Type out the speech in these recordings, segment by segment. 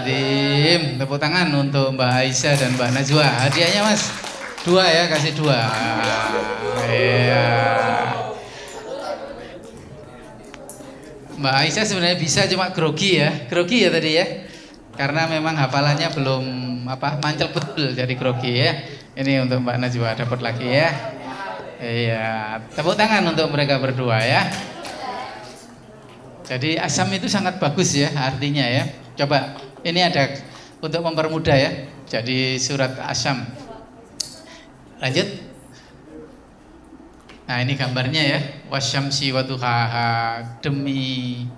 Astagfirullahaladzim. Tepuk tangan untuk Mbak Aisyah dan Mbak Najwa. Hadiahnya Mas, 2 ya, kasih 2. Iya. Mbak Aisyah sebenarnya bisa, cuma grogi ya tadi ya. Karena memang hafalannya belum mancel betul, jadi grogi ya. Ini untuk Mbak Najwa, dapat lagi ya. Iya, tepuk tangan untuk mereka berdua ya. Jadi asam itu sangat bagus ya artinya ya. Coba ini ada untuk mempermudah ya. Jadi surat asam. Lanjut. Nah ini gambarnya ya. Wasyamsi wa duhaha, demi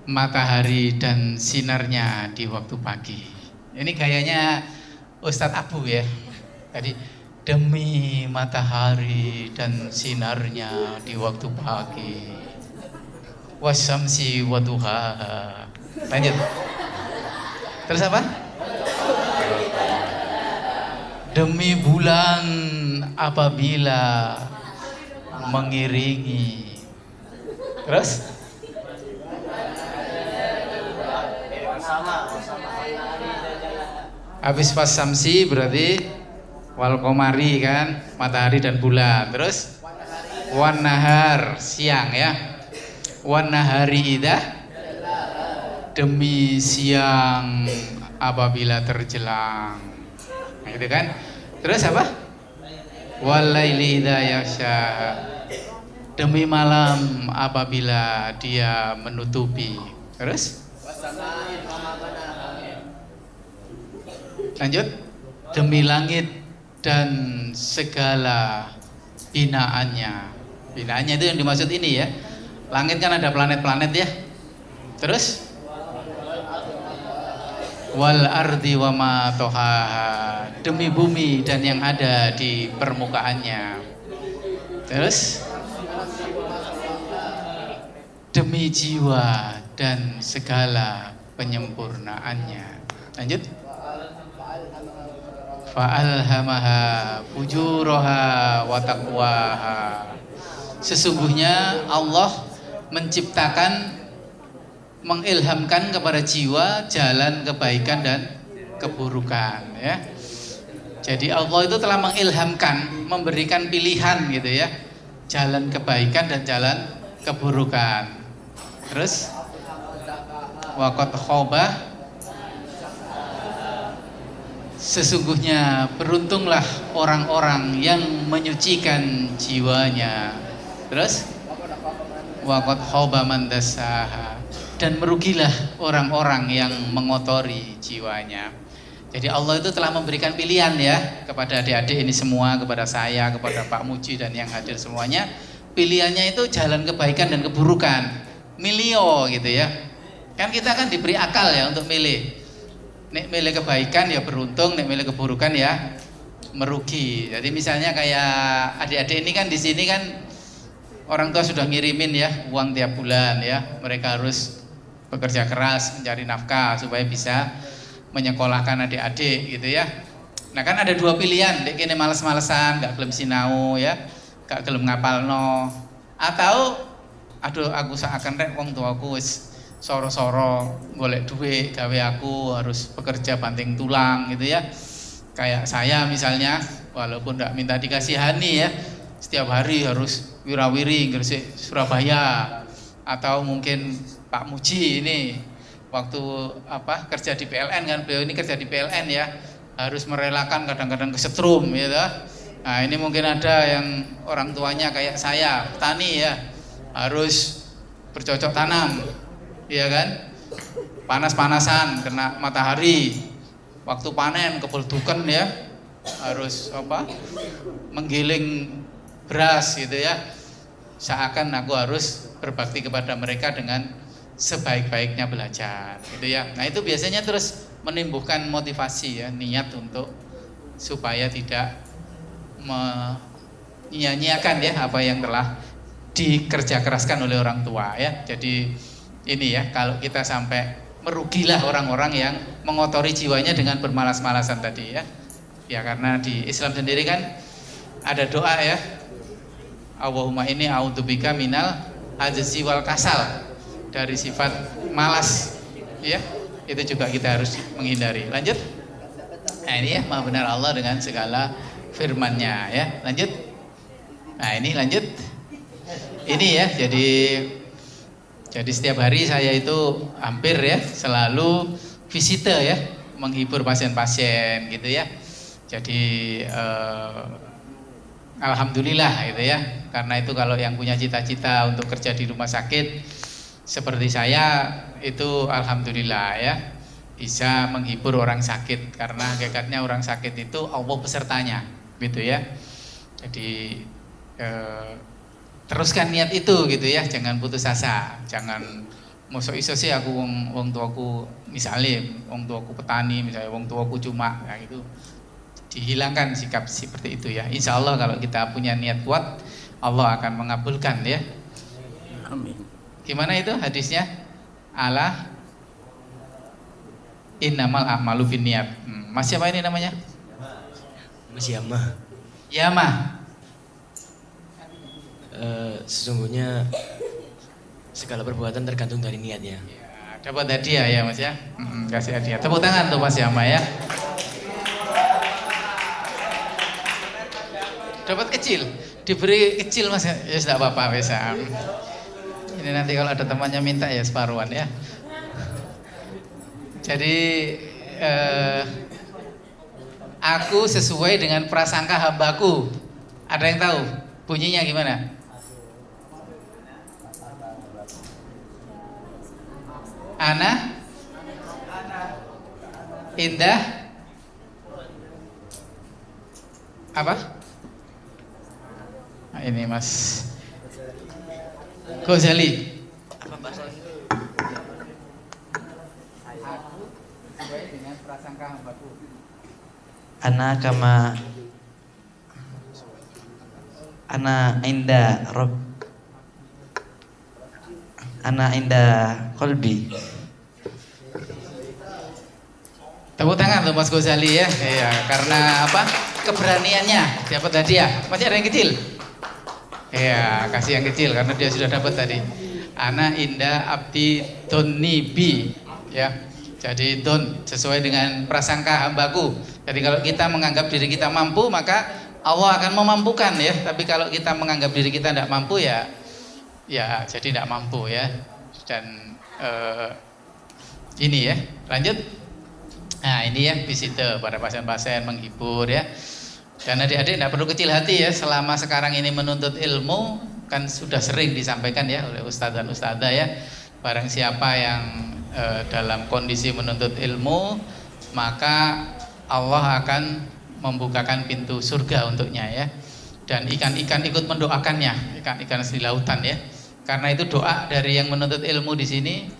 matahari dan sinarnya di waktu pagi. Ini gayanya Ustadz Abu ya. Tadi demi matahari dan sinarnya di waktu pagi. Wasyamsi wa duhaha. Lanjut. Terus apa? Demi bulan apabila mengiringi. Terus? Habis wasyamsi berarti wal qamari kan, matahari dan bulan. Terus? Wan nahar, siang ya. Wan nahari idah, demi siang apabila terjelang. Nah, gitu kan? Terus apa? Wal laili idza yaghsha, demi malam apabila dia menutupi. Terus? Lanjut. Demi langit dan segala binaannya. Binaannya itu yang dimaksud ini ya. Langit kan ada planet-planet ya. Terus? Wal ardi wa ma tohaha, demi bumi dan yang ada di permukaannya. Terus? Demi jiwa dan segala penyempurnaannya. Lanjut. Fa'alhamaha fujuraha wa taqwaha, sesungguhnya Allah menciptakan, mengilhamkan kepada jiwa jalan kebaikan dan keburukan ya. Jadi Allah itu telah mengilhamkan, memberikan pilihan gitu ya, jalan kebaikan dan jalan keburukan. Terus waqad khaba, sesungguhnya beruntunglah orang-orang yang menyucikan jiwanya. Terus waqad khaba man dassaha, dan merugilah orang-orang yang mengotori jiwanya. Jadi Allah itu telah memberikan pilihan ya kepada adik-adik ini semua, kepada saya, kepada Pak Muji dan yang hadir semuanya. Pilihannya itu jalan kebaikan dan keburukan. Milio gitu ya. Kan kita kan diberi akal ya untuk milih. Nek milih kebaikan ya beruntung, nek milih keburukan ya merugi. Jadi misalnya kayak adik-adik ini kan di sini kan orang tua sudah ngirimin ya uang tiap bulan ya. Mereka harus bekerja keras mencari nafkah supaya bisa menyekolahkan adik-adik gitu ya. Nah kan ada 2 pilihan, dek kene males-malesan, gak gelem sinau ya, gak gelem ngapalno, atau aduh aku seakan rek wong tuaku wis soro-soro golek duit gawe aku harus bekerja banting tulang gitu ya. Kayak saya misalnya, walaupun gak minta dikasihani ya, setiap hari harus wirawiri Gresik Surabaya. Atau mungkin Pak Muji ini waktu kerja di PLN kan, beliau ini kerja di PLN ya, harus merelakan kadang-kadang kesetrum gitu. Nah ini mungkin ada yang orang tuanya kayak saya petani ya, harus bercocok tanam ya kan, panas-panasan kena matahari, waktu panen kebeldukan ya, harus menggiling beras gitu ya. Seakan aku harus berbakti kepada mereka dengan sebaik-baiknya belajar gitu ya. Nah itu biasanya terus menumbuhkan motivasi ya, niat untuk supaya tidak menyia-nyiakan ya apa yang telah dikerja keraskan oleh orang tua ya. Jadi ini ya, kalau kita sampai merugilah orang-orang yang mengotori jiwanya dengan bermalas-malasan tadi ya. Ya karena di Islam sendiri kan ada doa ya, Allahumma inni a'udzubika minal ajzi wal kasal, dari sifat malas ya. Itu juga kita harus menghindari. Lanjut. Nah ini ya, maha benar Allah dengan segala firman-Nya ya. Lanjut. Nah ini lanjut. Ini ya, jadi setiap hari saya itu hampir ya selalu visite ya, menghibur pasien-pasien gitu ya. Jadi alhamdulillah gitu ya. Karena itu kalau yang punya cita-cita untuk kerja di rumah sakit seperti saya itu alhamdulillah ya, bisa menghibur orang sakit, karena hakikatnya orang sakit itu Allah pesertanya gitu ya. Jadi teruskan niat itu gitu ya, jangan putus asa, jangan mosok iso sih aku wong tuaku misalnya wong tuaku petani, misalnya wong tuaku cuma ya gitu. Dihilangkan sikap seperti itu ya. Insya Allah kalau kita punya niat kuat, Allah akan mengabulkan ya. Amin. Gimana itu hadisnya? Ala innamal a'malu binniyat. Mas siapa ini namanya? Mas Yama. Yama. Sesungguhnya segala perbuatan tergantung dari niatnya. Ya, dapat hadiah ya Mas ya. Kasih hadiah. Tepuk tangan tuh Mas Yama ya. Dapat kecil, diberi kecil Mas ya, tidak apa-apa bisa. Ini nanti kalau ada temannya minta ya separuhan ya. Jadi aku sesuai dengan prasangka hambaku. Ada yang tahu bunyinya gimana? Ana indah apa? Nah, ini Mas Ghazali. Apa bahasa? Sesuai dengan prasangka hambaku. Ana inda qalbi. Tepuk tangan tuh Mas Ghazali ya. Iya, karena apa? Keberaniannya dapat hadiah. Masih ada yang kecil? Iya, kasih yang kecil karena dia sudah dapat tadi. Ana inda abdi donibi ya. Jadi don sesuai dengan prasangka hambaku. Jadi kalau kita menganggap diri kita mampu, maka Allah akan memampukan ya. Tapi kalau kita menganggap diri kita tidak mampu ya jadi tidak mampu ya. Dan ini ya, lanjut. Nah ini ya visite pada pasien-pasien, menghibur ya. Dan adik-adik tidak perlu kecil hati ya, selama sekarang ini menuntut ilmu kan sudah sering disampaikan ya oleh ustadz dan ustadzah ya. Barang siapa yang dalam kondisi menuntut ilmu, maka Allah akan membukakan pintu surga untuknya ya. Dan ikan-ikan ikut mendoakannya, ikan-ikan di lautan ya. Karena itu doa dari yang menuntut ilmu di sini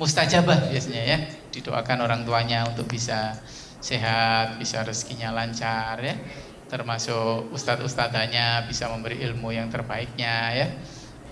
mustajabah biasanya ya. Didoakan orang tuanya untuk bisa sehat, bisa rezekinya lancar ya. Termasuk ustadz-ustadzanya bisa memberi ilmu yang terbaiknya ya.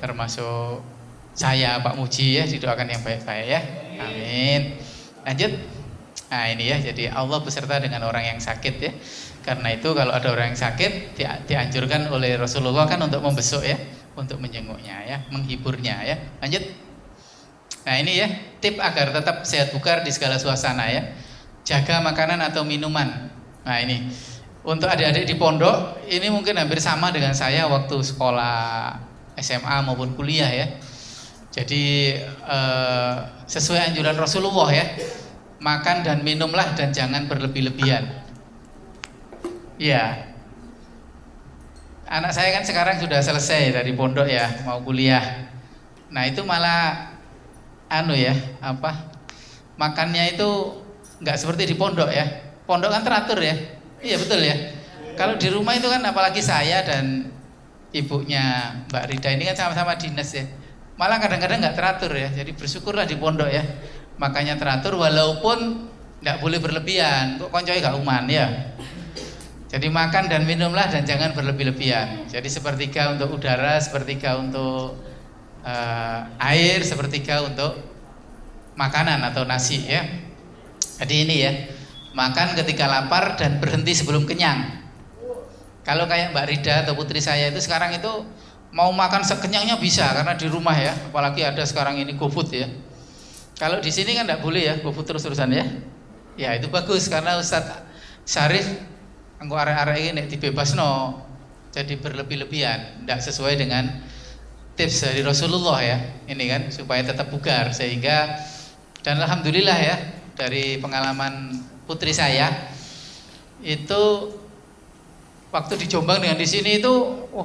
Termasuk saya Pak Muji ya, didoakan yang baik-baik ya. Amin. Lanjut. Nah ini ya, jadi Allah beserta dengan orang yang sakit ya. Karena itu kalau ada orang yang sakit dianjurkan oleh Rasulullah kan untuk membesuk ya, untuk menjenguknya ya, menghiburnya ya. Lanjut. Nah ini ya, tip agar tetap sehat bugar di segala suasana ya. Jaga makanan atau minuman. Nah ini untuk adik-adik di pondok ini mungkin hampir sama dengan saya waktu sekolah SMA maupun kuliah ya. Jadi sesuai anjuran Rasulullah ya, makan dan minumlah dan jangan berlebih-lebihan. Ya, anak saya kan sekarang sudah selesai dari pondok ya, mau kuliah. Nah itu malah makannya itu nggak seperti di pondok ya. Pondok kan teratur ya. Iya betul ya. Kalau di rumah itu kan apalagi saya dan ibunya Mbak Rida ini kan sama-sama dinas ya. Malah kadang-kadang nggak teratur ya. Jadi bersyukurlah di pondok ya. Makanya teratur walaupun nggak boleh berlebihan. Kok koncoy gak uman ya. Jadi makan dan minumlah dan jangan berlebih-lebihan. Jadi sepertiga untuk udara, sepertiga untuk air, sepertiga untuk makanan atau nasi ya. Jadi ini ya, makan ketika lapar dan berhenti sebelum kenyang. Kalau kayak Mbak Rida atau putri saya itu sekarang itu mau makan sekenyangnya bisa karena di rumah ya, apalagi ada sekarang ini GoFood ya. Kalau di sini kan tidak boleh ya, GoFood terus-terusan ya. Ya itu bagus karena Ustadz Syarif engko arek-arek ini nek dibebasno jadi berlebih-lebihan, tidak sesuai dengan tips dari Rasulullah ya. Ini kan supaya tetap bugar sehingga, dan alhamdulillah ya dari pengalaman putri saya itu waktu di Jombang dengan di sini itu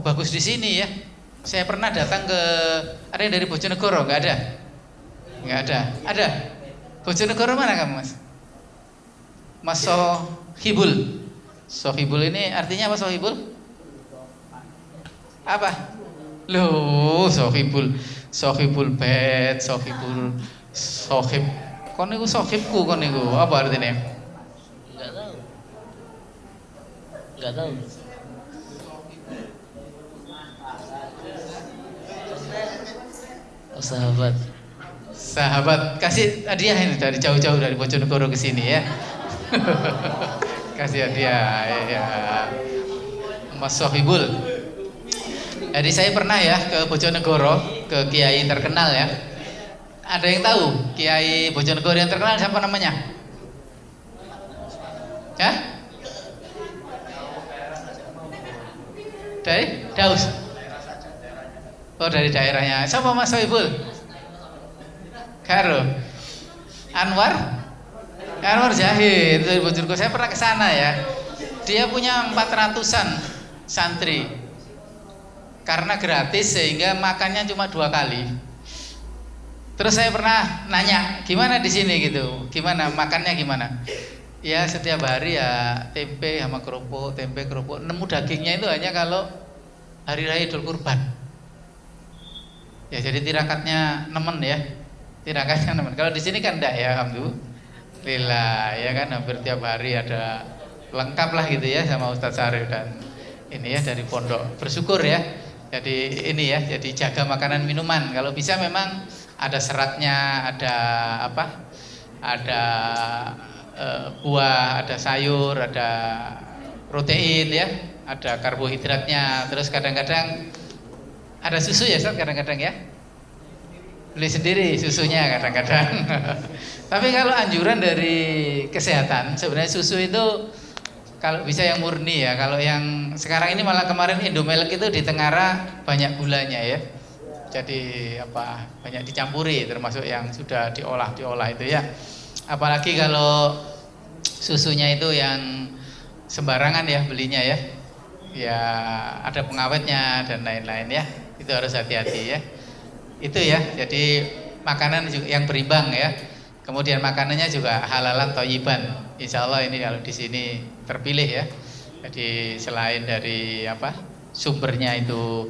bagus di sini ya. Saya pernah datang ke, ada yang dari Bojonegoro? Nggak ada? Nggak ada? Ada? Bojonegoro mana kamu mas? Mas Sohibul. Sohibul ini artinya apa Sohibul? Apa? Loh Sohibul. Sohibul bed, Sohibul, Sohib. Kon niku Sohibku kon niku. Apa artinya? Enggak tahu. Enggak tahu. Oh, sahabat. Sahabat, kasih hadiah ini dari jauh-jauh dari Bojonegoro ke sini ya. Kasih hadiah ya. Mas Sohibul. Jadi saya pernah ya ke Bojonegoro, ke kiai terkenal ya. Ada yang tahu kiai Bojonegoro yang terkenal siapa namanya? Ya? Dari Daus. Oh dari daerahnya. Siapa Mas Sohibul? Karo. Anwar Zahid dari Bojonegoro. Saya pernah ke sana ya. Dia punya 400-an santri. Karena gratis sehingga makannya cuma 2 kali. Terus saya pernah nanya, gimana di sini gitu? Gimana makannya gimana? Ya setiap hari ya tempe sama kerupuk, tempe kerupuk. Nemu dagingnya itu hanya kalau hari raya Idul Kurban. Ya jadi tirakatnya nemen ya. Tirakatnya nemen. Kalau di sini kan enggak ya, alhamdulillah ya kan hampir tiap hari ada, lengkap lah gitu ya sama Ustadz Syarif dan ini ya dari pondok. Bersyukur ya. Jadi ini ya, jadi jaga makanan minuman. Kalau bisa memang ada seratnya, ada apa? Ada buah, ada sayur, ada protein ya, ada karbohidratnya. Terus kadang-kadang ada susu ya Ustaz, kadang-kadang ya. Beli sendiri susunya kadang-kadang. Tapi kalau anjuran dari kesehatan, sebenarnya susu itu kalau bisa yang murni ya. Kalau yang sekarang ini malah kemarin Indomilk itu di Tengara banyak gulanya ya. Jadi apa banyak dicampuri, termasuk yang sudah diolah itu ya. Apalagi kalau susunya itu yang sembarangan ya belinya ya. Ya ada pengawetnya dan lain-lain ya. Itu harus hati-hati ya. Itu ya. Jadi makanan juga yang berimbang ya. Kemudian makanannya juga halalan thayyiban. Insya Allah ini kalau di sini terpilih ya. Jadi selain dari apa sumbernya itu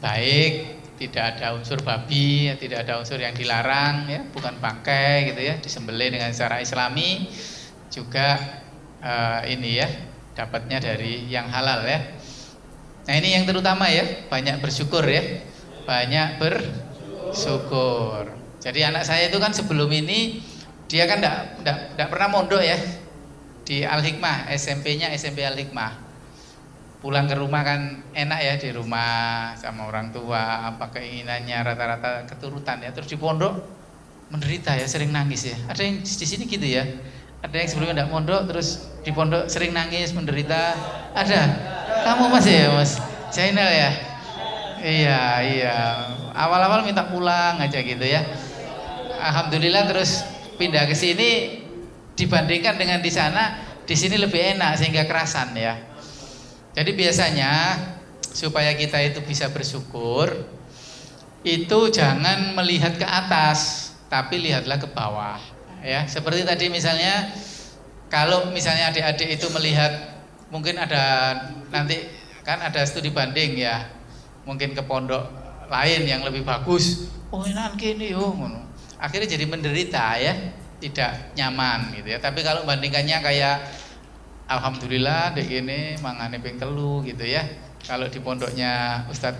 baik, tidak ada unsur babi, tidak ada unsur yang dilarang ya, bukan bangkai gitu ya, disembelih dengan secara Islami, juga ini ya dapatnya dari yang halal ya. Nah ini yang terutama ya, banyak bersyukur ya, banyak bersyukur. Jadi anak saya itu kan sebelum ini dia kan enggak pernah mondok ya di Al-Hikmah, SMP-nya SMP Al-Hikmah. Pulang ke rumah kan enak ya di rumah sama orang tua, apa keinginannya rata-rata keturutan ya. Terus di pondok menderita ya, sering nangis ya. Ada yang di sini gitu ya. Ada yang sebelumnya enggak mondok terus di pondok sering nangis, menderita. Ada. Kamu masih ya, Mas? Jainal ya? Iya. Awal-awal minta pulang aja gitu ya. Alhamdulillah terus pindah ke sini dibandingkan dengan di sana, di sini lebih enak sehingga kerasan ya. Jadi biasanya supaya kita itu bisa bersyukur, itu jangan melihat ke atas, tapi lihatlah ke bawah. Ya, seperti tadi misalnya, kalau misalnya adik-adik itu melihat, mungkin ada nanti kan ada studi banding ya, mungkin ke pondok lain yang lebih bagus. Oh enak gini akhirnya jadi menderita ya, tidak nyaman gitu ya. Tapi kalau bandingkannya kayak alhamdulillah dek ini mangane ping telu gitu ya. Kalau di pondoknya Ustadz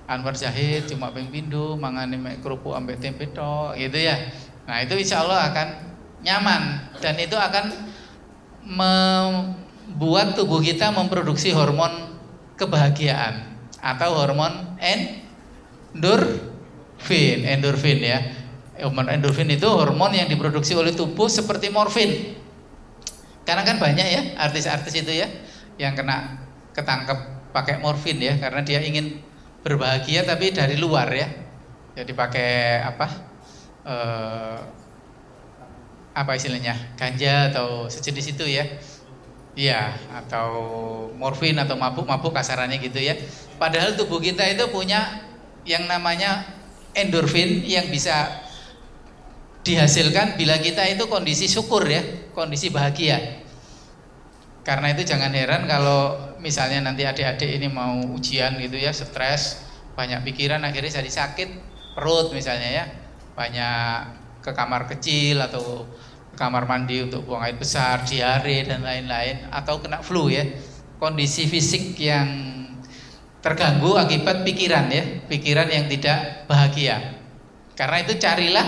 Anwar Zahid cuma ping pindho mangane mek kerupuk ambek tempe tok gitu ya. Nah, itu insya Allah akan nyaman dan itu akan membuat tubuh kita memproduksi hormon kebahagiaan atau hormon endorfin ya. Hormon endorfin itu hormon yang diproduksi oleh tubuh seperti morfin. Karena kan banyak ya artis-artis itu ya yang kena ketangkep pakai morfin ya, karena dia ingin berbahagia tapi dari luar ya. Jadi pakai apa istilahnya, ganja atau sejenis itu ya. Iya, atau morfin atau mabuk-mabuk kasarannya gitu ya. Padahal tubuh kita itu punya yang namanya endorfin yang bisa dihasilkan bila kita itu kondisi syukur ya, kondisi bahagia. Karena itu jangan heran kalau misalnya nanti adik-adik ini mau ujian gitu ya, stres, banyak pikiran, akhirnya jadi sakit perut misalnya ya, banyak ke kamar kecil atau ke kamar mandi untuk buang air besar, diare dan lain-lain, atau kena flu ya, kondisi fisik yang terganggu akibat pikiran ya, pikiran yang tidak bahagia. Karena itu carilah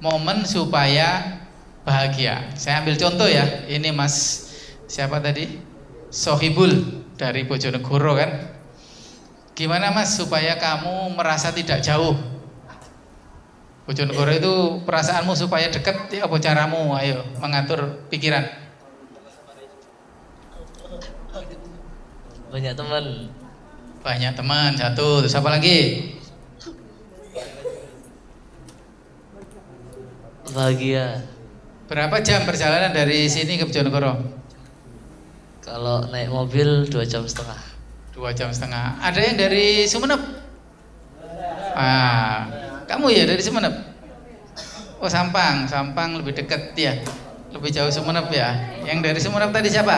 momen supaya bahagia. Saya ambil contoh ya, ini Mas siapa tadi? Sohibul dari Bojonegoro kan. Gimana Mas supaya kamu merasa tidak jauh? Bojonegoro itu perasaanmu supaya dekat ya, apa caramu? Ayo mengatur pikiran. Banyak teman. Banyak teman, satu. Terus apa lagi? Bahagia. Berapa jam perjalanan dari sini ke Bojonegoro? Kalau naik mobil 2,5 jam. 2,5 jam. Ada yang dari Sumeneb? Ah, kamu ya dari Sumeneb? Oh Sampang, Sampang lebih dekat ya, lebih jauh Sumeneb ya. Yang dari Sumeneb tadi siapa?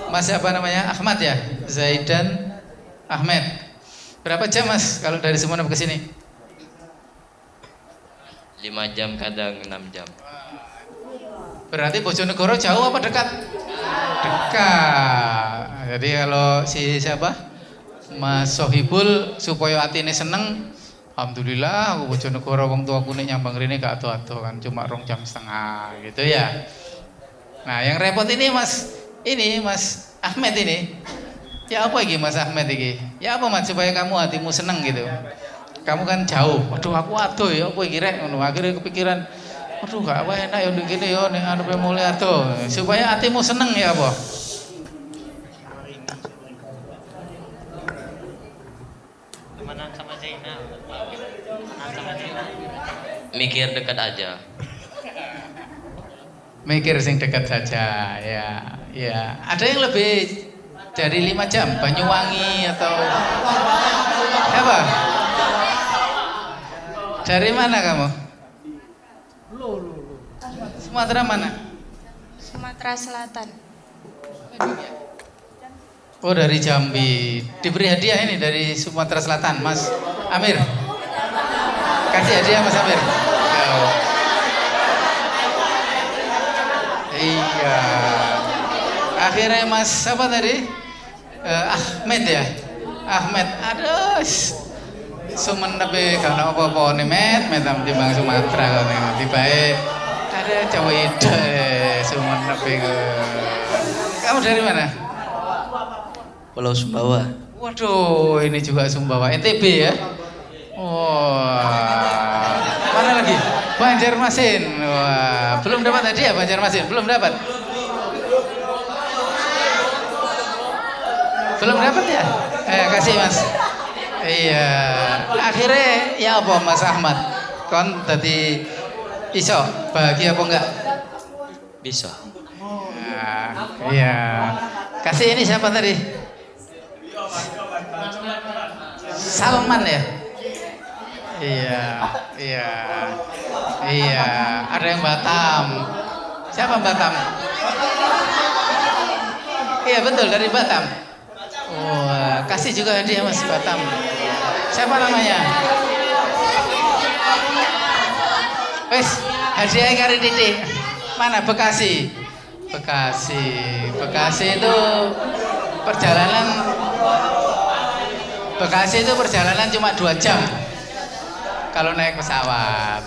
Mas siapa namanya? Ahmad ya? Zaidan Ahmed. Berapa jam Mas kalau dari Sumeneb ke sini? 5 jam, kadang 6 jam. Berarti Bojonegoro jauh apa dekat? Dekat. Jadi kalau si siapa? Mas Sohibul supaya atine seneng, alhamdulillah aku Bojonegoro wong tuaku nek nyambang rene gak ado-ado kan, cuma 2,5 jam gitu ya. Nah, yang repot ini Mas Ahmed ini. Ya apa iki Mas Ahmed iki? Ya apa Mas supaya kamu hatimu seneng gitu. Kamu kan jauh. Waduh aku ado ya apa iki rek ngono. Akhirnya kepikiran, aduh gak apa enak ya ndek kene ya nek arepe mulai ado. Supaya hatimu seneng ya apa? Mikir dekat aja. Mikir sing dekat saja ya. Ya, ada yang lebih dari 5 jam Banyuwangi atau apa? Dari mana kamu? Sumatera mana? Sumatera Selatan. Oh dari Jambi. Diberi hadiah ini dari Sumatera Selatan, Mas Amir. Kasih hadiah Mas Amir. Oh. Iya. Akhirnya Mas apa tadi? Ahmed ya. Ahmed. Aduh. Sumenep kalau apa-apa nih met timbang Sumatera kalau tiba-tiba ada cowok itu Sumenep itu. Kamu dari mana? Pulau Sumbawa. Waduh, ini juga Sumbawa, NTB ya. Wah, mana lagi? Banjarmasin. Wah, belum dapat hadiah Banjarmasin, belum dapat. Belum dapat ya? Kasih Mas. Iya, akhirnya ya apa Mas Ahmad? Kon tadi iso bahagia apa enggak? Bisa. Nah, iya. Kasih ini siapa tadi? Salman ya? Iya, iya. Iya, ada yang Batam. Siapa Batam? Iya betul dari Batam. Wah, kasih juga hadiah Mas Batam. Siapa namanya? Wes, hadiah kari titik. Mana Bekasi? Bekasi. Bekasi itu perjalanan cuma 2 jam. Kalau naik pesawat.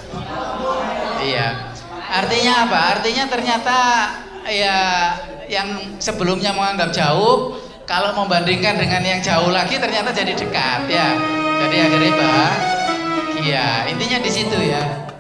Iya. Artinya apa? Artinya ternyata ya yang sebelumnya menganggap jauh, kalau membandingkan dengan yang jauh lagi ternyata jadi dekat ya. Jadi akhirnya bahagia. Iya, intinya di situ ya.